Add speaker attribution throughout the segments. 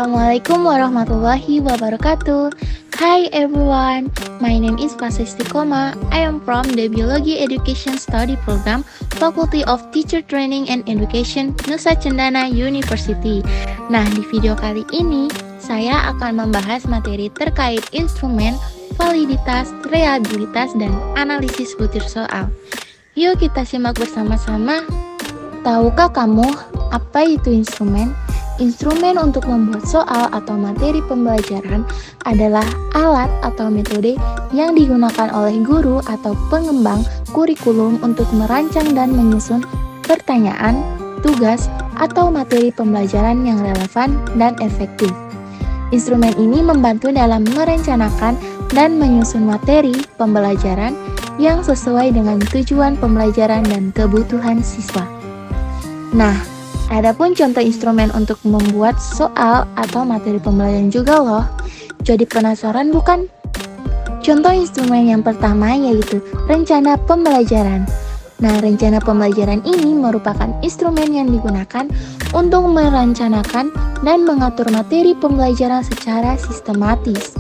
Speaker 1: Assalamualaikum warahmatullahi wabarakatuh. Hi everyone, my name is Fasa Istiqomah. I am from the Biology Education Study Program, Faculty of Teacher Training and Education, Nusa Cendana University. Nah, di video kali ini, saya akan membahas materi terkait instrumen, validitas, reliabilitas, dan analisis butir soal. Yuk kita simak bersama-sama. Tahukah kamu apa itu instrumen? Instrumen untuk membuat soal atau materi pembelajaran adalah alat atau metode yang digunakan oleh guru atau pengembang kurikulum untuk merancang dan menyusun pertanyaan, tugas, atau materi pembelajaran yang relevan dan efektif. Instrumen ini membantu dalam merencanakan dan menyusun materi pembelajaran yang sesuai dengan tujuan pembelajaran dan kebutuhan siswa. Nah, adapun contoh instrumen untuk membuat soal atau materi pembelajaran juga loh. Jadi penasaran bukan? Contoh instrumen yang pertama yaitu rencana pembelajaran. Nah, rencana pembelajaran ini merupakan instrumen yang digunakan untuk merencanakan dan mengatur materi pembelajaran secara sistematis.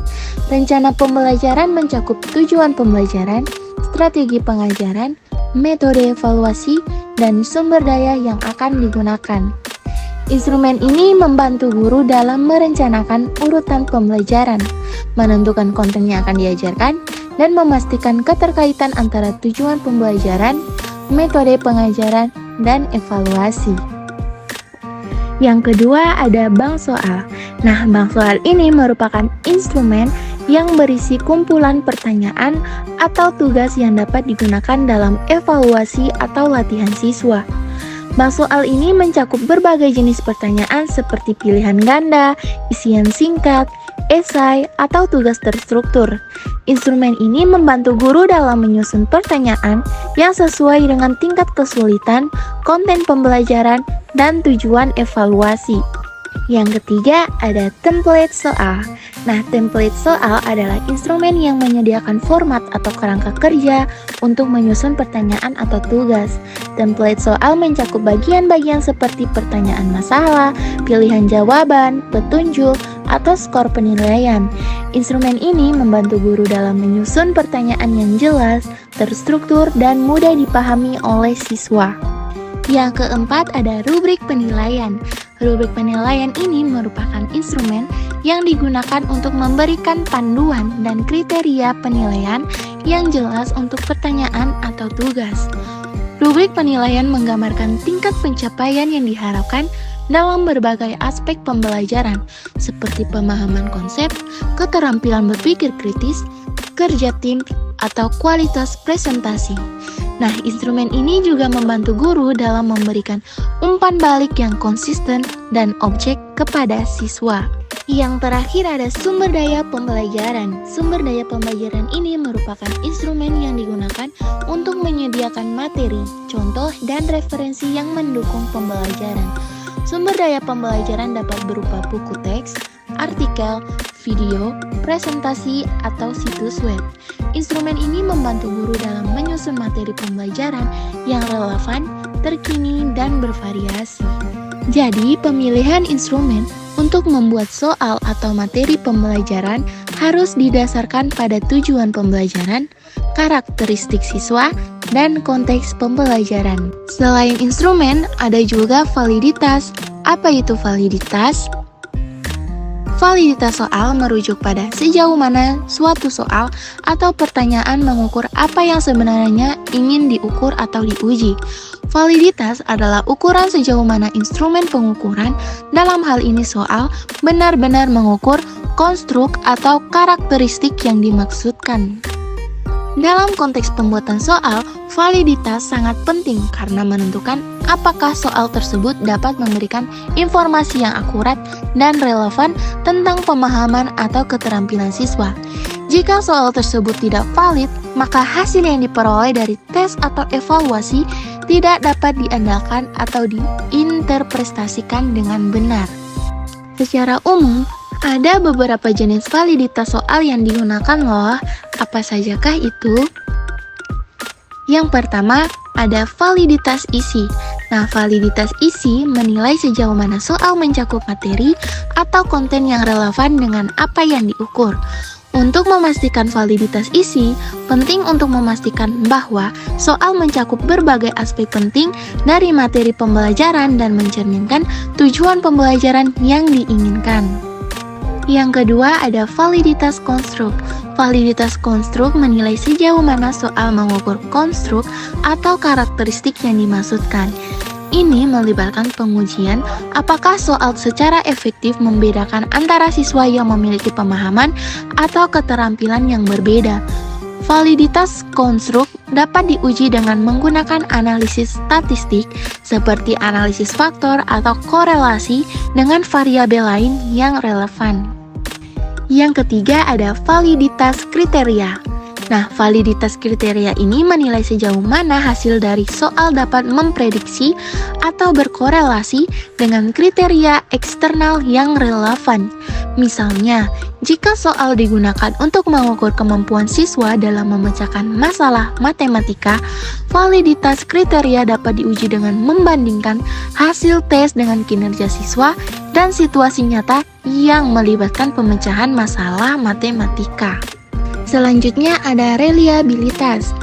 Speaker 1: Rencana pembelajaran mencakup tujuan pembelajaran, strategi pengajaran, metode evaluasi, dan sumber daya yang akan digunakan. Instrumen ini membantu guru dalam merencanakan urutan pembelajaran, menentukan konten yang akan diajarkan, dan memastikan keterkaitan antara tujuan pembelajaran, metode pengajaran, dan evaluasi. Yang kedua ada bank soal. Nah, bank soal ini merupakan instrumen yang berisi kumpulan pertanyaan atau tugas yang dapat digunakan dalam evaluasi atau latihan siswa. Bank soal ini mencakup berbagai jenis pertanyaan seperti pilihan ganda, isian singkat, esai, atau tugas terstruktur. Instrumen ini membantu guru dalam menyusun pertanyaan yang sesuai dengan tingkat kesulitan, konten pembelajaran, dan tujuan evaluasi. Yang ketiga ada template soal. Nah, template soal adalah instrumen yang menyediakan format atau kerangka kerja untuk menyusun pertanyaan atau tugas. Template soal mencakup bagian-bagian seperti pertanyaan masalah, pilihan jawaban, petunjuk, atau skor penilaian. Instrumen ini membantu guru dalam menyusun pertanyaan yang jelas, terstruktur, dan mudah dipahami oleh siswa. Yang keempat ada rubrik penilaian. Rubrik penilaian ini merupakan instrumen yang digunakan untuk memberikan panduan dan kriteria penilaian yang jelas untuk pertanyaan atau tugas. Rubrik penilaian menggambarkan tingkat pencapaian yang diharapkan dalam berbagai aspek pembelajaran, seperti pemahaman konsep, keterampilan berpikir kritis, kerja tim, atau kualitas presentasi. Nah, instrumen ini juga membantu guru dalam memberikan umpan balik yang konsisten dan objek kepada siswa. Yang terakhir ada sumber daya pembelajaran. Sumber daya pembelajaran ini merupakan instrumen yang digunakan untuk menyediakan materi, contoh, dan referensi yang mendukung pembelajaran. Sumber daya pembelajaran dapat berupa buku teks, artikel, video, presentasi, atau situs web. Instrumen ini membantu guru dalam menyusun materi pembelajaran yang relevan, terkini, dan bervariasi. Jadi, pemilihan instrumen untuk membuat soal atau materi pembelajaran harus didasarkan pada tujuan pembelajaran, karakteristik siswa, dan konteks pembelajaran. Selain instrumen, ada juga validitas. Apa itu validitas? Validitas soal merujuk pada sejauh mana suatu soal atau pertanyaan mengukur apa yang sebenarnya ingin diukur atau diuji. Validitas adalah ukuran sejauh mana instrumen pengukuran, dalam hal ini soal, benar-benar mengukur konstruk atau karakteristik yang dimaksudkan. Dalam konteks pembuatan soal, validitas sangat penting karena menentukan apakah soal tersebut dapat memberikan informasi yang akurat dan relevan tentang pemahaman atau keterampilan siswa. Jika soal tersebut tidak valid, maka hasil yang diperoleh dari tes atau evaluasi tidak dapat diandalkan atau diinterpretasikan dengan benar. Secara umum, ada beberapa jenis validitas soal yang digunakan loh. Apa sajakah itu? Yang pertama, ada validitas isi. Nah, validitas isi menilai sejauh mana soal mencakup materi atau konten yang relevan dengan apa yang diukur. Untuk memastikan validitas isi, penting untuk memastikan bahwa soal mencakup berbagai aspek penting dari materi pembelajaran dan mencerminkan tujuan pembelajaran yang diinginkan. Yang kedua ada validitas konstruk. Validitas konstruk menilai sejauh mana soal mengukur konstruk atau karakteristik yang dimaksudkan. Ini melibatkan pengujian apakah soal secara efektif membedakan antara siswa yang memiliki pemahaman atau keterampilan yang berbeda. Validitas konstruk dapat diuji dengan menggunakan analisis statistik seperti analisis faktor atau korelasi dengan variabel lain yang relevan. Yang ketiga ada validitas kriteria. Nah, validitas kriteria ini menilai sejauh mana hasil dari soal dapat memprediksi atau berkorelasi dengan kriteria eksternal yang relevan. Misalnya, jika soal digunakan untuk mengukur kemampuan siswa dalam memecahkan masalah matematika, validitas kriteria dapat diuji dengan membandingkan hasil tes dengan kinerja siswa dan situasi nyata yang melibatkan pemecahan masalah matematika. Selanjutnya ada reliabilitas.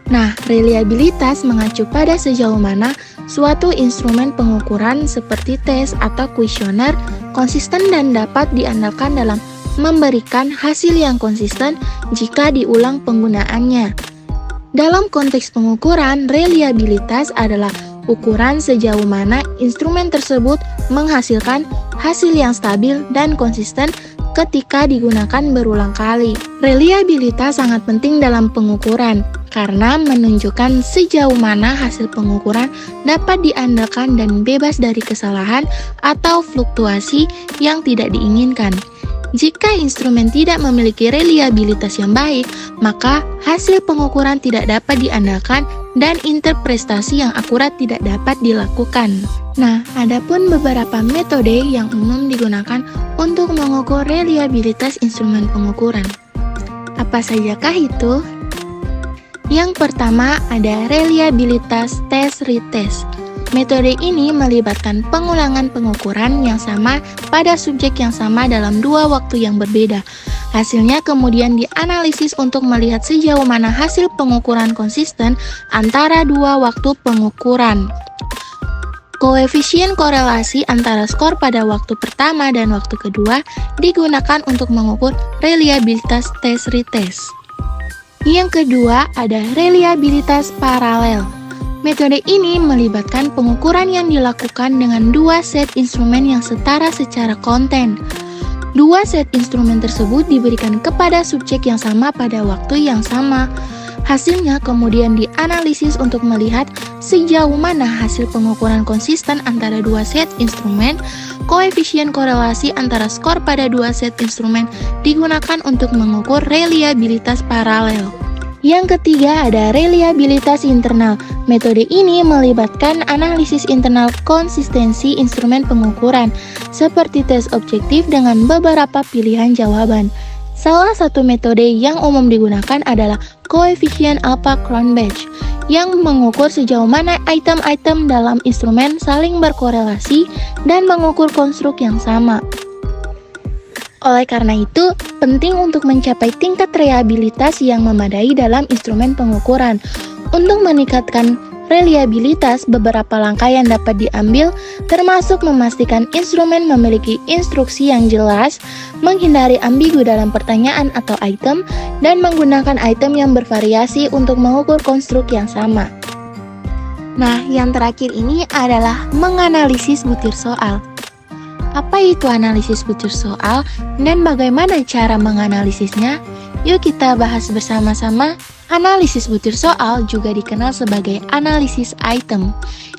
Speaker 1: Nah, reliabilitas mengacu pada sejauh mana suatu instrumen pengukuran seperti tes atau kuesioner konsisten dan dapat diandalkan dalam memberikan hasil yang konsisten jika diulang penggunaannya. Dalam konteks pengukuran, reliabilitas adalah ukuran sejauh mana instrumen tersebut menghasilkan hasil yang stabil dan konsisten ketika digunakan berulang kali. Reliabilitas sangat penting dalam pengukuran karena menunjukkan sejauh mana hasil pengukuran dapat diandalkan dan bebas dari kesalahan atau fluktuasi yang tidak diinginkan. Jika instrumen tidak memiliki reliabilitas yang baik, maka hasil pengukuran tidak dapat diandalkan dan interpretasi yang akurat tidak dapat dilakukan. Nah, adapun beberapa metode yang umum digunakan untuk mengukur reliabilitas instrumen pengukuran. Apa sajakah itu? Yang pertama ada reliabilitas tes-retest. Metode ini melibatkan pengulangan pengukuran yang sama pada subjek yang sama dalam dua waktu yang berbeda. Hasilnya kemudian dianalisis untuk melihat sejauh mana hasil pengukuran konsisten antara dua waktu pengukuran. Koefisien korelasi antara skor pada waktu pertama dan waktu kedua digunakan untuk mengukur reliabilitas tes-retest. Yang kedua ada reliabilitas paralel. Metode ini melibatkan pengukuran yang dilakukan dengan dua set instrumen yang setara secara konten. Dua set instrumen tersebut diberikan kepada subjek yang sama pada waktu yang sama. Hasilnya kemudian dianalisis untuk melihat sejauh mana hasil pengukuran konsisten antara dua set instrumen. Koefisien korelasi antara skor pada dua set instrumen digunakan untuk mengukur reliabilitas paralel. Yang ketiga ada reliabilitas internal. Metode ini melibatkan analisis internal konsistensi instrumen pengukuran, seperti tes objektif dengan beberapa pilihan jawaban. Salah satu metode yang umum digunakan adalah koefisien Alpha-Cronbach, yang mengukur sejauh mana item-item dalam instrumen saling berkorelasi dan mengukur konstruk yang sama. Oleh karena itu, penting untuk mencapai tingkat reliabilitas yang memadai dalam instrumen pengukuran. Untuk meningkatkan reliabilitas, beberapa langkah yang dapat diambil termasuk memastikan instrumen memiliki instruksi yang jelas, menghindari ambigu dalam pertanyaan atau item, dan menggunakan item yang bervariasi untuk mengukur konstruk yang sama. Nah, yang terakhir ini adalah menganalisis butir soal. Apa itu analisis butir soal dan bagaimana cara menganalisisnya? Yuk kita bahas bersama-sama. Analisis butir soal juga dikenal sebagai analisis item,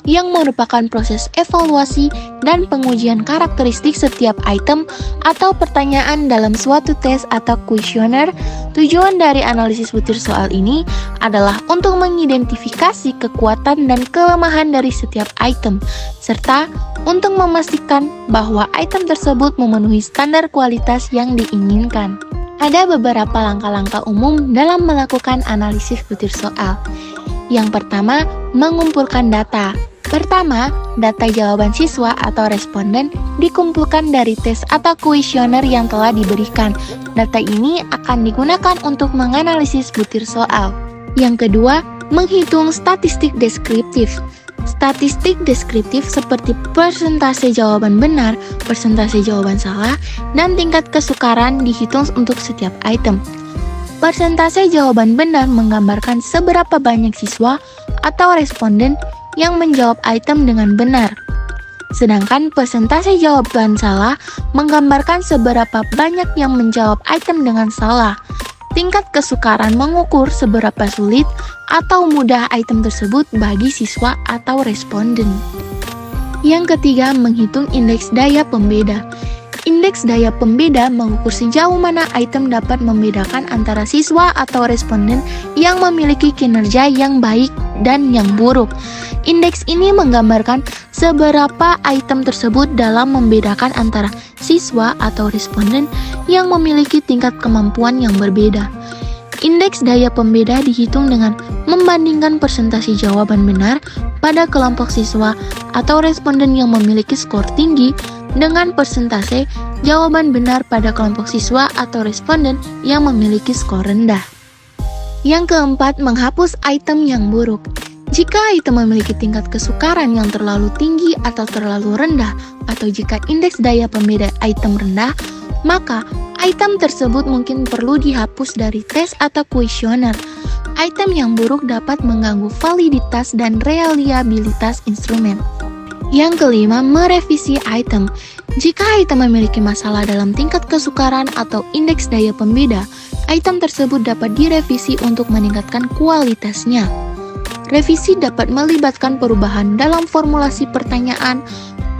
Speaker 1: yang merupakan proses evaluasi dan pengujian karakteristik setiap item atau pertanyaan dalam suatu tes atau kuesioner. Tujuan dari analisis butir soal ini adalah untuk mengidentifikasi kekuatan dan kelemahan dari setiap item, serta untuk memastikan bahwa item tersebut memenuhi standar kualitas yang diinginkan. Ada beberapa langkah-langkah umum dalam melakukan analisis butir soal. Yang pertama, mengumpulkan data. Pertama, data jawaban siswa atau responden dikumpulkan dari tes atau kuesioner yang telah diberikan. Data ini akan digunakan untuk menganalisis butir soal. Yang kedua, menghitung statistik deskriptif. Statistik deskriptif seperti persentase jawaban benar, persentase jawaban salah, dan tingkat kesukaran dihitung untuk setiap item. Persentase jawaban benar menggambarkan seberapa banyak siswa atau responden yang menjawab item dengan benar. Sedangkan persentase jawaban salah menggambarkan seberapa banyak yang menjawab item dengan salah. Tingkat kesukaran mengukur seberapa sulit atau mudah item tersebut bagi siswa atau responden. Yang ketiga, menghitung indeks daya pembeda. Indeks daya pembeda mengukur sejauh mana item dapat membedakan antara siswa atau responden yang memiliki kinerja yang baik dan yang buruk. Indeks ini menggambarkan seberapa item tersebut dalam membedakan antara siswa atau responden yang memiliki tingkat kemampuan yang berbeda. Indeks daya pembeda dihitung dengan membandingkan persentase jawaban benar pada kelompok siswa atau responden yang memiliki skor tinggi dengan persentase jawaban benar pada kelompok siswa atau responden yang memiliki skor rendah. Yang keempat, menghapus item yang buruk. Jika item memiliki tingkat kesukaran yang terlalu tinggi atau terlalu rendah, atau jika indeks daya pembeda item rendah, maka item tersebut mungkin perlu dihapus dari tes atau kuesioner. Item yang buruk dapat mengganggu validitas dan reliabilitas instrumen. Yang kelima, merevisi item. Jika item memiliki masalah dalam tingkat kesukaran atau indeks daya pembeda, item tersebut dapat direvisi untuk meningkatkan kualitasnya. Revisi dapat melibatkan perubahan dalam formulasi pertanyaan,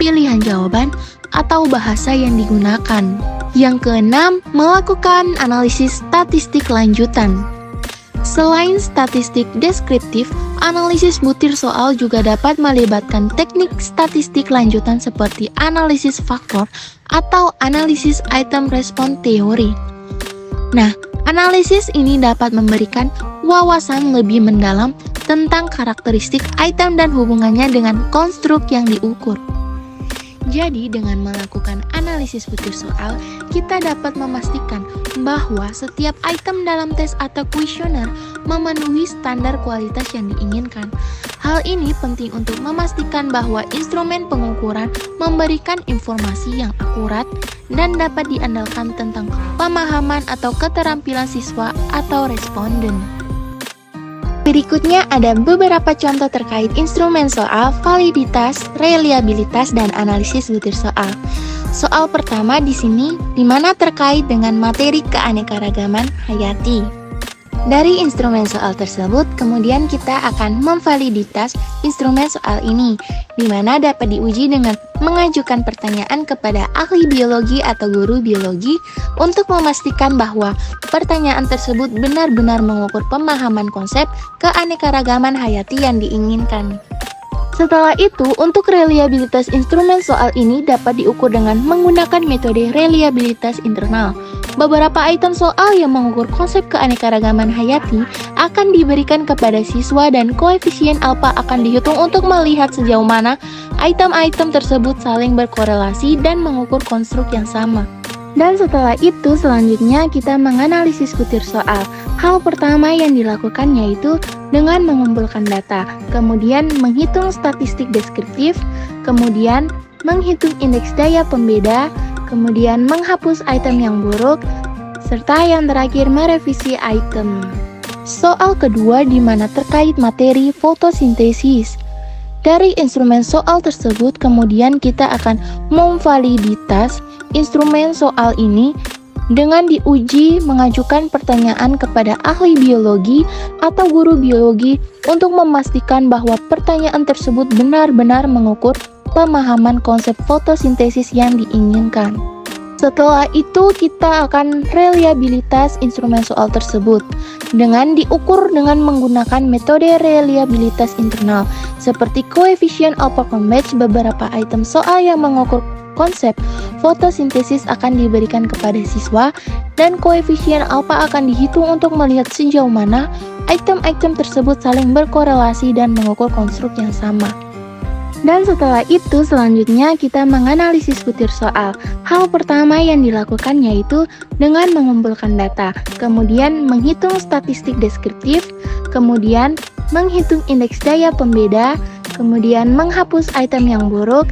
Speaker 1: pilihan jawaban, atau bahasa yang digunakan. Yang keenam, melakukan analisis statistik lanjutan. Selain statistik deskriptif, analisis butir soal juga dapat melibatkan teknik statistik lanjutan seperti analisis faktor atau analisis item respon teori. Nah, analisis ini dapat memberikan wawasan lebih mendalam tentang karakteristik item dan hubungannya dengan konstruk yang diukur. Jadi, dengan melakukan analisis butir soal, kita dapat memastikan bahwa setiap item dalam tes atau kuesioner memenuhi standar kualitas yang diinginkan. Hal ini penting untuk memastikan bahwa instrumen pengukuran memberikan informasi yang akurat dan dapat diandalkan tentang pemahaman atau keterampilan siswa atau responden. Berikutnya ada beberapa contoh terkait instrumen soal, validitas, reliabilitas, dan analisis butir soal. Soal pertama di sini dimana terkait dengan materi keanekaragaman hayati. Dari instrumen soal tersebut, kemudian kita akan memvaliditas instrumen soal ini, di mana dapat diuji dengan mengajukan pertanyaan kepada ahli biologi atau guru biologi untuk memastikan bahwa pertanyaan tersebut benar-benar mengukur pemahaman konsep keanekaragaman hayati yang diinginkan. Setelah itu, untuk reliabilitas instrumen soal ini dapat diukur dengan menggunakan metode reliabilitas internal. Beberapa item soal yang mengukur konsep keanekaragaman hayati akan diberikan kepada siswa dan koefisien alfa akan dihitung untuk melihat sejauh mana item-item tersebut saling berkorelasi dan mengukur konstruk yang sama. Dan setelah itu, selanjutnya kita menganalisis butir soal. Hal pertama yang dilakukan yaitu dengan mengumpulkan data, kemudian menghitung statistik deskriptif, kemudian menghitung indeks daya pembeda, kemudian menghapus item yang buruk, serta yang terakhir merevisi item. Soal kedua di mana terkait materi fotosintesis. Dari instrumen soal tersebut, kemudian kita akan memvaliditas instrumen soal ini dengan diuji mengajukan pertanyaan kepada ahli biologi atau guru biologi untuk memastikan bahwa pertanyaan tersebut benar-benar mengukur pemahaman konsep fotosintesis yang diinginkan. Setelah itu, kita akan reliabilitas instrumen soal tersebut dengan diukur dengan menggunakan metode reliabilitas internal seperti koefisien alpha converge. Beberapa item soal yang mengukur konsep fotosintesis akan diberikan kepada siswa dan koefisien alpha akan dihitung untuk melihat sejauh mana item-item tersebut saling berkorelasi dan mengukur konstruk yang sama. Dan setelah itu selanjutnya kita menganalisis butir soal. Hal pertama yang dilakukan yaitu dengan mengumpulkan data, kemudian menghitung statistik deskriptif, kemudian menghitung indeks daya pembeda, kemudian menghapus item yang buruk,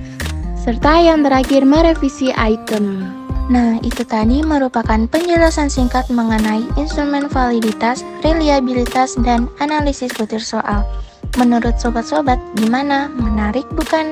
Speaker 1: serta yang terakhir merevisi item. Nah, itu tadi merupakan penjelasan singkat mengenai instrumen validitas, reliabilitas, dan analisis butir soal. Menurut sobat-sobat, gimana? Menarik bukan?